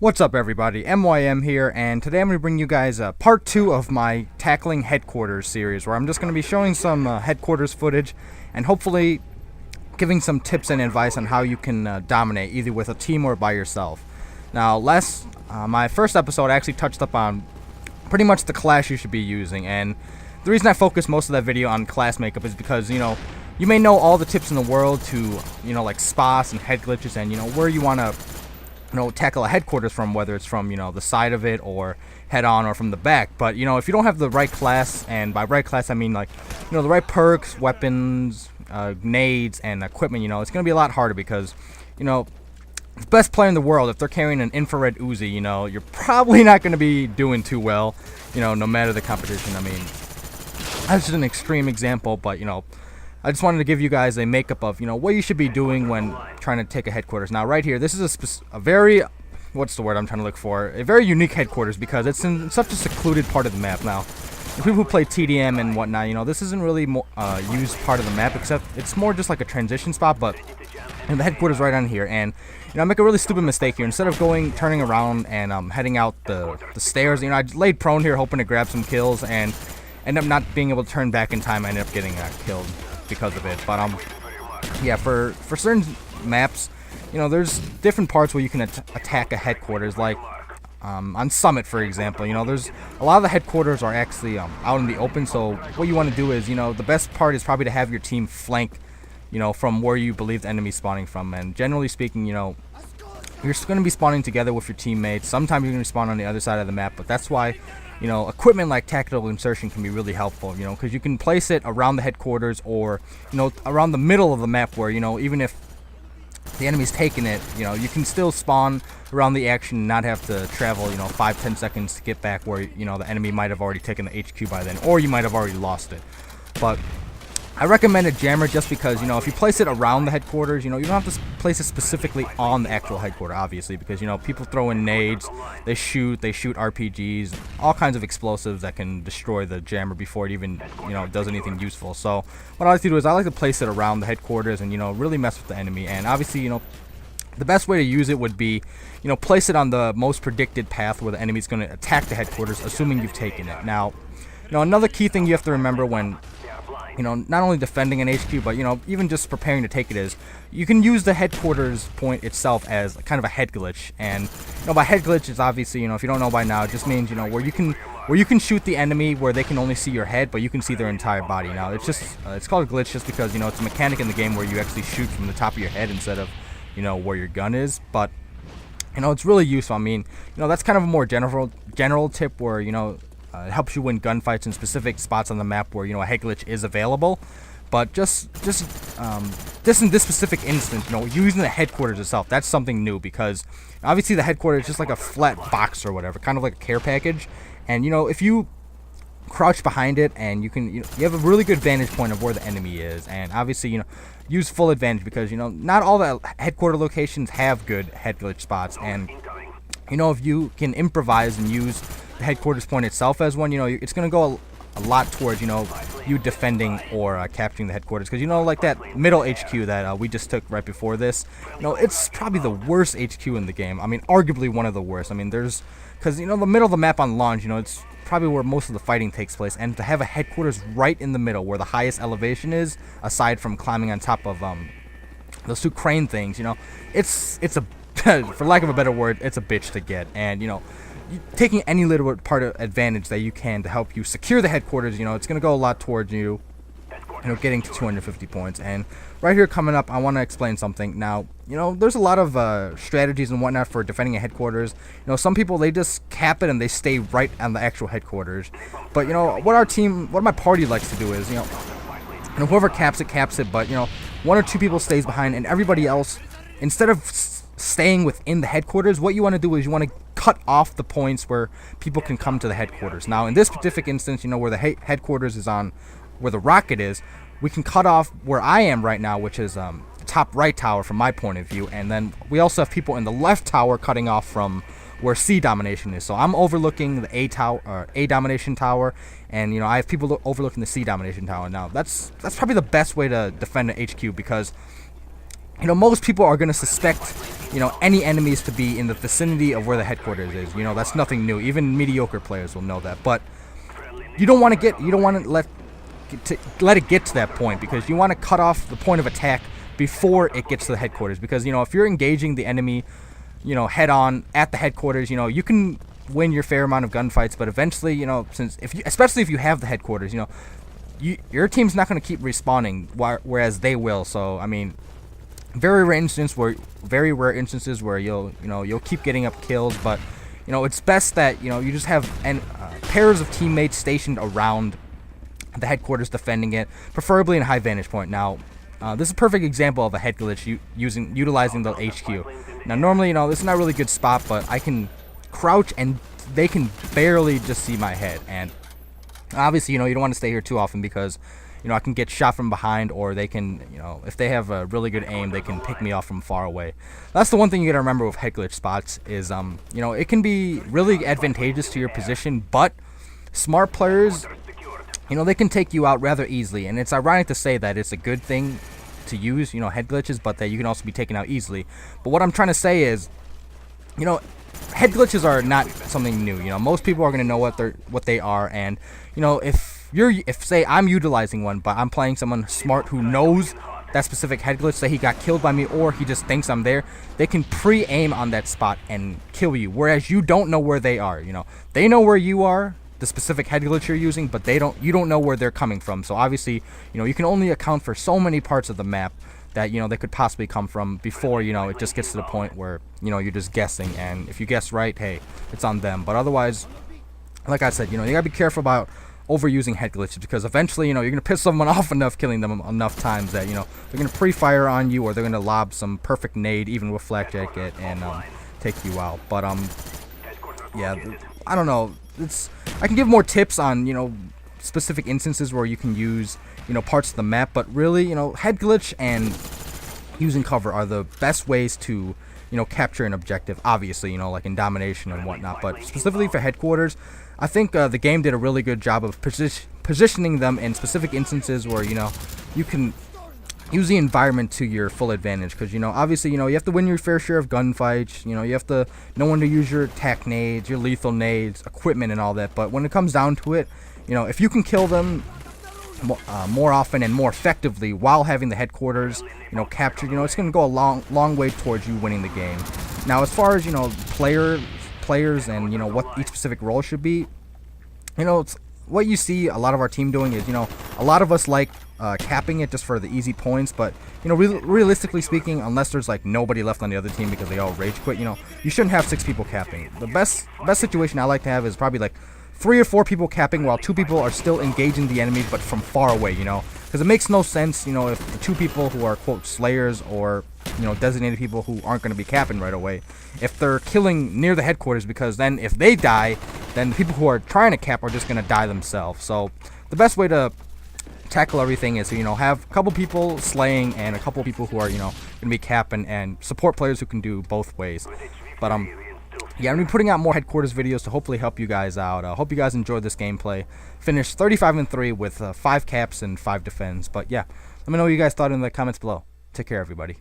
What's up, everybody? MYM here, and today I'm going to bring you guys part 2 of my Tackling Headquarters series, where I'm just going to be showing some headquarters footage and hopefully giving some tips and advice on how you can dominate, either with a team or by yourself. Now, my first episode I actually touched up on pretty much the class you should be using, and the reason I focused most of that video on class makeup is because, you may know all the tips in the world to, like spots and head glitches and, where you want to tackle a headquarters from, whether it's from, the side of it or head on or from the back. But, if you don't have the right class, and by right class I mean like, the right perks, weapons, nades, and equipment, it's going to be a lot harder because, the best player in the world, if they're carrying an infrared Uzi, you're probably not going to be doing too well, no matter the competition. I mean, that's just an extreme example, but, I just wanted to give you guys a makeup of, what you should be doing when trying to take a headquarters. Now, right here, this is a very, what's the word I'm trying to look for? A very unique headquarters because it's in such a secluded part of the map. Now, the people who play TDM and whatnot, this isn't really used part of the map, except it's more just like a transition spot, but the headquarters right on here. And, I make a really stupid mistake here. Instead of turning around and heading out the stairs, I laid prone here hoping to grab some kills and end up not being able to turn back in time. I ended up getting killed because of it. But yeah, for certain maps, there's different parts where you can attack a headquarters, like on Summit, for example. There's a lot of the headquarters are actually out in the open, so what you want to do is, the best part is probably to have your team flank, from where you believe the enemy's spawning from. And generally speaking, you're going to be spawning together with your teammates. Sometimes you're going to spawn on the other side of the map, but that's why equipment like tactical insertion can be really helpful, because you can place it around the headquarters or, around the middle of the map where, even if the enemy's taking it, you can still spawn around the action and not have to travel, 5-10 seconds to get back where, the enemy might have already taken the HQ by then, or you might have already lost it. But I recommend a jammer just because, if you place it around the headquarters, you don't have to place it specifically on the actual headquarter, obviously, because, people throw in nades, they shoot RPGs, all kinds of explosives that can destroy the jammer before it even, does anything useful. So what I like to do is I like to place it around the headquarters and, really mess with the enemy. And obviously, the best way to use it would be, place it on the most predicted path where the enemy's going to attack the headquarters, assuming you've taken it. Now, another key thing you have to remember when not only defending an HQ, but, even just preparing to take it is, you can use the headquarters point itself as kind of a head glitch. And, by head glitch, it's obviously, if you don't know by now, it just means, where you can shoot the enemy where they can only see your head, but you can see their entire body. Now, it's just, it's called a glitch just because, it's a mechanic in the game where you actually shoot from the top of your head instead of, where your gun is. But, it's really useful. I mean, that's kind of a more general tip where, it helps you win gunfights in specific spots on the map where, a head glitch is available. But just in this specific instance, using the headquarters itself, that's something new because obviously the headquarters is just like a flat box or whatever, kind of like a care package. And, if you crouch behind it and you have a really good vantage point of where the enemy is, and obviously, use full advantage because, not all the headquarter locations have good head glitch spots. And, if you can improvise and use the headquarters point itself as one, it's going to go a lot towards, you defending or capturing the headquarters. Because, like that middle HQ that we just took right before this, it's probably the worst HQ in the game. I mean, arguably one of the worst. I mean, because, the middle of the map on launch, it's probably where most of the fighting takes place. And to have a headquarters right in the middle where the highest elevation is, aside from climbing on top of those two crane things, it's a for lack of a better word, it's a bitch to get. And, taking any little part of advantage that you can to help you secure the headquarters, it's going to go a lot towards you, getting to 250 points. And right here coming up, I want to explain something. Now, there's a lot of strategies and whatnot for defending a headquarters. Some people, they just cap it and they stay right on the actual headquarters. But, what my party likes to do is, whoever caps it, but, one or two people stays behind and everybody else, instead of staying within the headquarters, what you want to do is you want to cut off the points where people can come to the headquarters. Now, in this specific instance, where the headquarters is on where the rocket is, we can cut off where I am right now, which is the top right tower from my point of view, and then we also have people in the left tower cutting off from where C domination is. So I'm overlooking the A tower, A domination tower, and I have people overlooking the C domination tower. Now, that's probably the best way to defend an HQ because most people are going to suspect, any enemies to be in the vicinity of where the headquarters is. That's nothing new. Even mediocre players will know that. But you don't want to let it get to that point, because you want to cut off the point of attack before it gets to the headquarters. Because, if you're engaging the enemy, head on at the headquarters, you can win your fair amount of gunfights, but eventually, especially if you have the headquarters, your team's not going to keep respawning, whereas they will. So, I mean, very rare instances where you'll keep getting up kills, but it's best that you just have pairs of teammates stationed around the headquarters defending it, preferably in high vantage point. Now, this is a perfect example of a head glitch utilizing the HQ. Now, normally, this is not a really good spot, but I can crouch and they can barely just see my head. And obviously, you don't want to stay here too often, because I can get shot from behind, or they can, if they have a really good aim, they can pick me off from far away. That's the one thing you gotta remember with head glitch spots is, it can be really advantageous to your position, but smart players, they can take you out rather easily. And it's ironic to say that it's a good thing to use, head glitches, but that you can also be taken out easily. But what I'm trying to say is, head glitches are not something new. Most people are going to know what they are. And if say I'm utilizing one, but I'm playing someone smart who knows that specific head glitch, say he got killed by me, or he just thinks I'm there, they can pre-aim on that spot and kill you, whereas you don't know where they are. They know where you are, the specific head glitch you're using, but you don't know where they're coming from. So obviously, you can only account for so many parts of the map that they could possibly come from before it just gets to the point where you're just guessing. And if you guess right, hey, it's on them. But otherwise, like I said, you gotta be careful about overusing head glitches, because eventually, you're gonna piss someone off enough, killing them enough times that they're gonna pre-fire on you, or they're gonna lob some perfect nade, even with flak jacket, and take you out. But yeah, I don't know. I can give more tips on specific instances where you can use parts of the map, but really, head glitch and using cover are the best ways to capture an objective. Obviously, like in domination and whatnot, but specifically for headquarters, I think the game did a really good job of positioning them in specific instances where you can use the environment to your full advantage. Because obviously, you have to win your fair share of gunfights. You have to know when to use your tac nades, your lethal nades, equipment, and all that. But when it comes down to it, if you can kill them more often and more effectively while having the headquarters captured, it's going to go a long way towards you winning the game. Now, as far as players and what each specific role should be, it's what you see a lot of our team doing is a lot of us like capping it just for the easy points. But realistically speaking, unless there's like nobody left on the other team because they all rage quit, you shouldn't have 6 people capping. The best situation I like to have is probably like 3 or 4 people capping while 2 people are still engaging the enemies, but from far away. Because it makes no sense if the 2 people who are quote slayers, or designated people who aren't going to be capping right away, if they're killing near the headquarters, because then if they die, then the people who are trying to cap are just going to die themselves. So the best way to tackle everything is to have a couple people slaying and a couple people who are going to be capping, and support players who can do both ways. But yeah, I'm going to be putting out more headquarters videos to hopefully help you guys out. I hope you guys enjoyed this gameplay. Finished 35-3 with 5 caps and 5 defends. But yeah, let me know what you guys thought in the comments below. Take care, everybody.